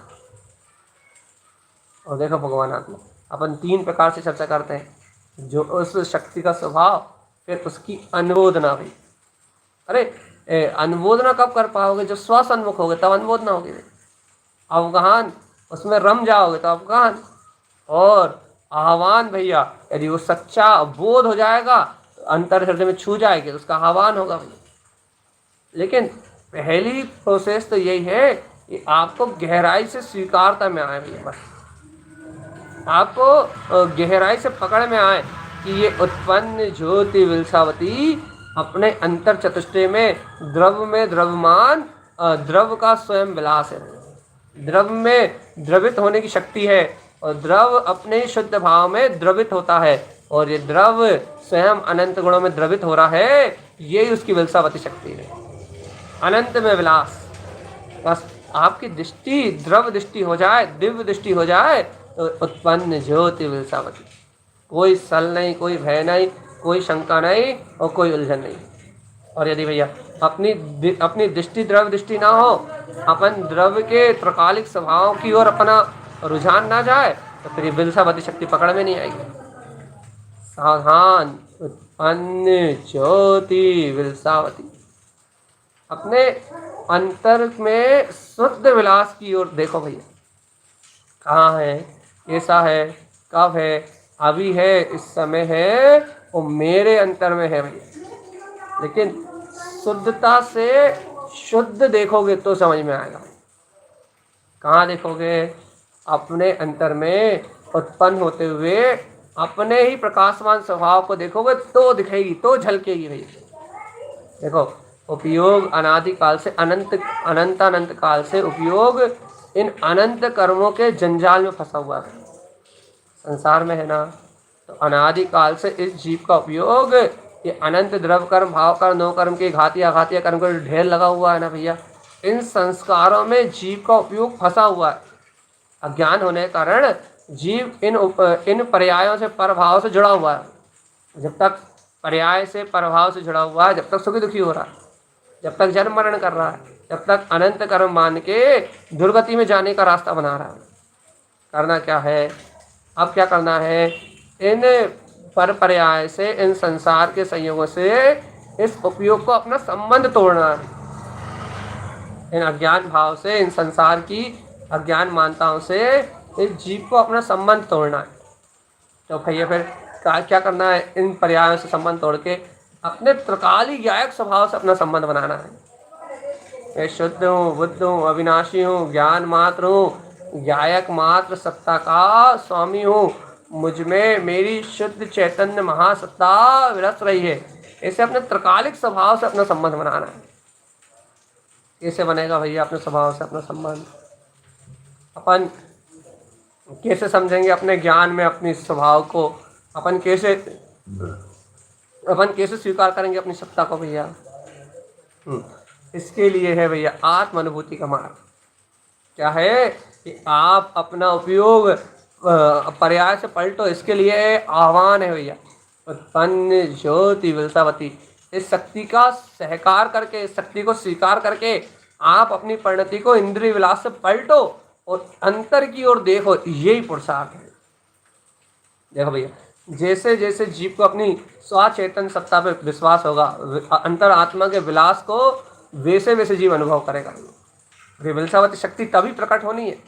और देखो भगवान आत्मा, अपन 3 प्रकार से चर्चा करते हैं, जो उस शक्ति का स्वभाव, फिर उसकी अनुमोदना भी। अरे अनुमोदना कब कर पाओगे? जब स्वसन्मुख होगे तब अनुमोदना होगी। अवगाहन, उसमें रम जाओगे तो अवगाहन। और आह्वान भैया, यदि वो सच्चा बोध हो जाएगा तो अंतर हृदय में छू जाएगी तो उसका आह्वान होगा भैया। लेकिन पहली प्रोसेस तो यही है कि आपको गहराई से स्वीकारता में आए भैया। बस आपको गहराई से पकड़ में आए कि ये उत्पन्न ज्योति विलसावती अपने अंतर चतुष्टय में द्रव्यमान, द्रव का स्वयं विलास है। द्रव में द्रवित होने की शक्ति है, और द्रव अपने शुद्ध भाव में द्रवित होता है, और ये द्रव स्वयं अनंत गुणों में द्रवित हो रहा है। यही उसकी विलसावती शक्ति है, अनंत में विलास। बस आपकी दृष्टि द्रव दृष्टि हो जाए, दिव्य दृष्टि हो जाए तो उत्पन्न ज्योति विलसावती। कोई सल नहीं, कोई भय नहीं, कोई शंका नहीं, और कोई उलझन नहीं। और यदि भैया अपनी दृष्टि द्रव दृष्टि ना हो, अपन द्रव के त्रकालिक स्वभाव की ओर अपना रुझान ना जाए, तो फिर विलसावती शक्ति पकड़ में नहीं आएगी। सावधान, उत्पन्न ज्योति विलसावती। अपने अंतर में शुद्ध विलास की ओर देखो भैया। कहाँ है, कैसा है, कब है, अभी है, इस समय है, वो मेरे अंतर में है भैया। लेकिन शुद्धता से शुद्ध देखोगे तो समझ में आएगा। कहाँ देखोगे? अपने अंतर में उत्पन्न होते हुए अपने ही प्रकाशमान स्वभाव को देखोगे तो दिखेगी, तो झलकेगी भैया। देखो, उपयोग अनादि काल से अनंत काल से उपयोग इन अनंत कर्मों के जंजाल में फंसा हुआ है संसार में, है ना। तो अनादि काल से इस जीव का उपयोग ये अनंत द्रव कर्म, भाव कर्म, नो कर्म के घातीय अघातीय कर्म का ढेर लगा हुआ है ना भैया। इन संस्कारों में जीव का उपयोग फंसा हुआ है। अज्ञान होने के कारण जीव इन पर्यायों से परभाव से जुड़ा हुआ है। जब तक पर्याय से परभाव से जुड़ा हुआ है, जब तक सुखी दुखी हो रहा है, जब तक जन्म मरण कर रहा है, जब तक अनंत कर्म मान के दुर्गति में जाने का रास्ता बना रहा है। करना क्या है? अब क्या करना है? इन पर पर्याय से, इन संसार के संयोगों से इस उपयोग को अपना संबंध तोड़ना है। इन अज्ञान भाव से, इन संसार की अज्ञान मानताओं से इस जीव को अपना संबंध तोड़ना है। तो भैया फिर क्या करना है? इन पर्यायों से संबंध तोड़ के अपने त्रिकाली ज्ञायक स्वभाव से अपना संबंध बनाना है। मैं शुद्ध हूँ, बुद्ध हूँ, अविनाशी हूँ, ज्ञान मात्र हूँ, ज्ञायक मात्र सत्ता का स्वामी हूँ, मुझ में मेरी शुद्ध चैतन्य महासत्ता विलस रही है। ऐसे अपने त्रिकालिक स्वभाव से अपना संबंध बनाना है। कैसे बनेगा भैया अपने स्वभाव से अपना संबंध? अपन कैसे समझेंगे अपने ज्ञान में अपनी स्वभाव को? अपन कैसे स्वीकार करेंगे अपनी सत्ता को भैया? इसके लिए है भैया आत्म अनुभूति का मार्ग। क्या है कि आप अपना उपयोग पर्याय से पलटो। इसके लिए आह्वान है भैया, उत्पन्न ज्योति विलसावती। इस शक्ति का सहकार करके, इस शक्ति को स्वीकार करके आप अपनी परिणति को इंद्रिय विलास से पलटो और अंतर की ओर देखो। यही पुरुषार्थ है। देखो भैया, जैसे जैसे जीव को अपनी स्वचेतन सत्ता पर विश्वास होगा, अंतर आत्मा के विलास को वैसे वैसे जीव अनुभव करेगा। विलसावती शक्ति तभी प्रकट होनी है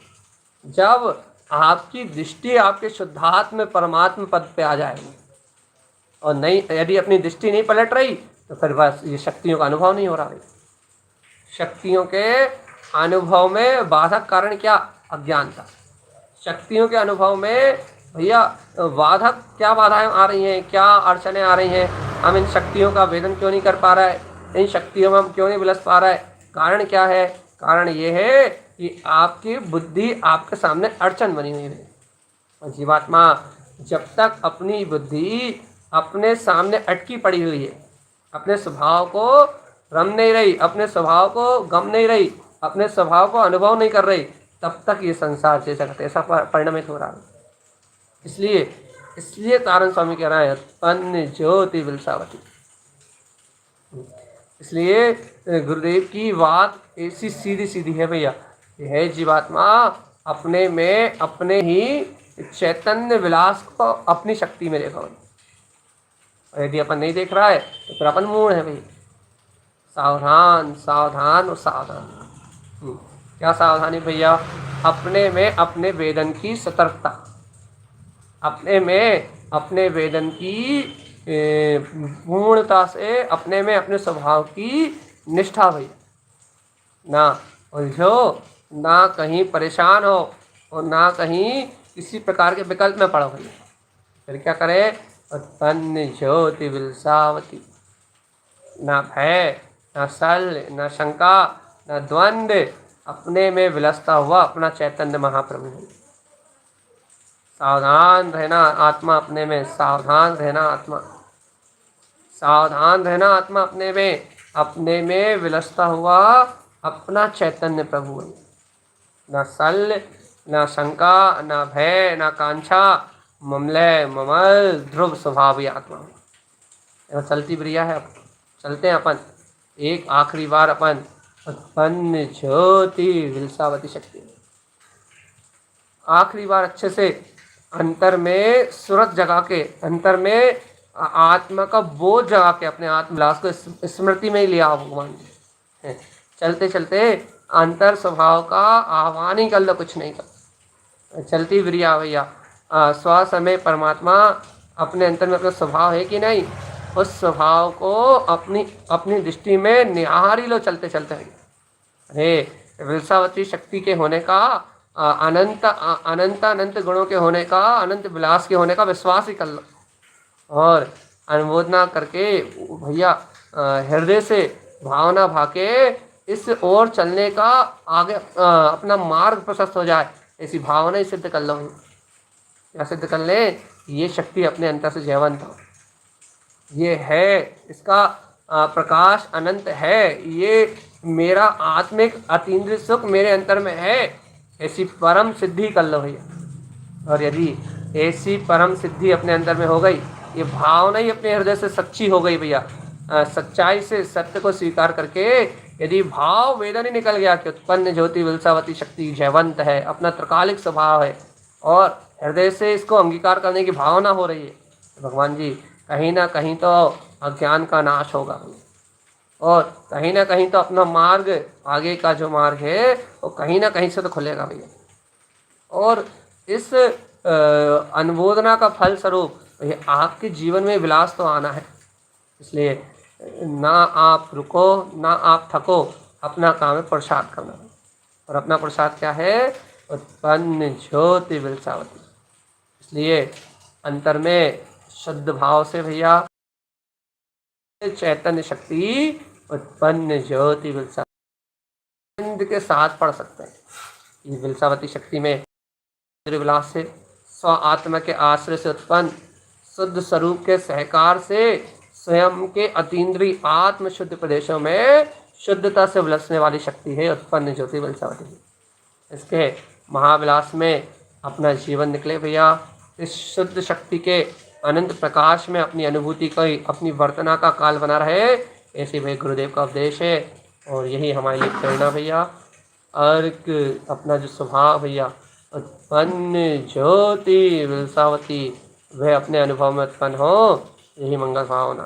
जब आपकी दृष्टि आपके शुद्धात्म परमात्म पद पे आ जाएगी। और नहीं, यदि अपनी दृष्टि नहीं पलट रही तो फिर बस ये शक्तियों का अनुभव नहीं हो रहा है। शक्तियों के अनुभव में बाधक कारण क्या? अज्ञानता। शक्तियों के अनुभव में भैया बाधक क्या बाधाएं आ रही हैं, क्या अड़चने आ रही हैं? हम इन शक्तियों का वेदन क्यों नहीं कर पा रहा है, इन शक्तियों में हम क्यों नहीं विलस पा रहा है? कारण क्या है? कारण ये है कि आपकी बुद्धि आपके सामने अड़चन बनी हुई है। और जीवात्मा जब तक अपनी बुद्धि अपने सामने अटकी पड़ी हुई है, अपने स्वभाव को रम नहीं रही, अपने स्वभाव को गम नहीं रही, अपने स्वभाव को अनुभव नहीं कर रही, तब तक ये संसार जैसा कहते ऐसा परिणमित हो रहा है। इसलिए तारण स्वामी कह रहे हैं उत्पन्न ज्योति विलसावती। इसलिए गुरुदेव की बात ऐसी सीधी सीधी है भैया, यह है जीवात्मा अपने में अपने ही चैतन्य विलास को अपनी शक्ति में देखा। और यदि अपन नहीं देख रहा है तो फिर अपन मूढ़ है भैया। सावधान सावधान और सावधान। क्या सावधानी भैया? अपने में अपने वेदन की सतर्कता, अपने में अपने वेदन की पूर्णता से, अपने में अपने स्वभाव की निष्ठा भैया। ना उलझो, ना कहीं परेशान हो और ना कहीं किसी प्रकार के विकल्प में पड़ो भैया। फिर क्या करे? उत्पन्न ज्योति विलसावती। ना भय, ना सल, ना शंका, ना द्वंद्व, अपने में विलसता हुआ अपना चैतन्य महाप्रभु है। सावधान रहना आत्मा अपने में, सावधान रहना आत्मा, सावधान रहना आत्मा अपने में विलसता हुआ अपना चैतन्य प्रभु है। न सल, न शंका, न भय, न कांक्षा, ममलय ममल ध्रुव स्वभाव आत्मा। चलती प्रिया है। चलते हैं अपन एक आखिरी बार अपन उत्पन्न ज्योति विलसावती शक्ति, आखिरी बार अच्छे से अंतर में सूरत जगा के, अंतर में आत्मा का बोझ जगा के अपने आत्मविलास को स्मृति में ही लिया भगवान जी। चलते चलते अंतर स्वभाव का आह्वान ही कर लो, कुछ नहीं कर। चलती क्रिया भैया स्व समय परमात्मा अपने अंतर में अपना स्वभाव है कि नहीं, उस स्वभाव को अपनी दृष्टि में निहार ही लो चलते चलते। अरे विलसावती शक्ति के होने का, अनंत अनंत अनंत गुणों के होने का, अनंत विलास के होने का विश्वास ही कर लो और अनुमोदना करके भैया हृदय से भावना भाके इस ओर चलने का आगे अपना मार्ग प्रशस्त हो जाए, ऐसी भावना ही सिद्ध कर लो। क्या सिद्ध कर ले? ये शक्ति अपने अंतर से जयवंत हो, ये है, इसका प्रकाश अनंत है, ये मेरा आत्मिक अतीन्द्रिय सुख मेरे अंतर में है, ऐसी परम सिद्धि कर लो भैया। और यदि ऐसी परम सिद्धि अपने अंतर में हो गई, ये भावना ही अपने हृदय से सच्ची हो गई भैया, सच्चाई से सत्य को स्वीकार करके यदि भाव वेदन ही निकल गया कि उत्पन्न ज्योति विलसावती शक्ति जयवंत है, अपना त्रिकालिक स्वभाव है और हृदय से इसको अंगीकार करने की भावना हो रही है, तो भगवान जी कहीं ना कहीं तो अज्ञान का नाश होगा और कहीं ना कहीं तो अपना मार्ग, आगे का जो मार्ग है वो कहीं ना कहीं से तो खुलेगा भैया। और इस अनुमोदना का फल स्वरूप ये आपके जीवन में विलास तो आना है। इसलिए ना आप रुको, ना आप थको, अपना काम है पुरुषार्थ करना। और अपना पुरुषार्थ क्या है? उत्पन्न ज्योति विलसावती। इसलिए अंतर में शुद्ध भाव से भैया चैतन्य शक्ति उत्पन्न ज्योति विलसावती के साथ पढ़ सकते हैं। ये विलसावती शक्ति में विलास से, स्व आत्मा के आश्रय से उत्पन्न शुद्ध स्वरूप के सहकार से स्वयं के अतीन्द्रिय आत्म शुद्ध प्रदेशों में शुद्धता से विलसने वाली शक्ति है उत्पन्न ज्योति विलसावती। इसके महाविलास में अपना जीवन निकले भैया, इस शुद्ध शक्ति के अनंत प्रकाश में अपनी अनुभूति का, अपनी वर्तना का काल बना रहे, ऐसे भाई गुरुदेव का उपदेश है। और यही हमारे लिए प्रेरणा भैया। और अपना जो स्वभाव भैया उत्पन्न ज्योति विलसावती, वह अपने अनुभव में उत्पन्न हो, यही मंगल भावना।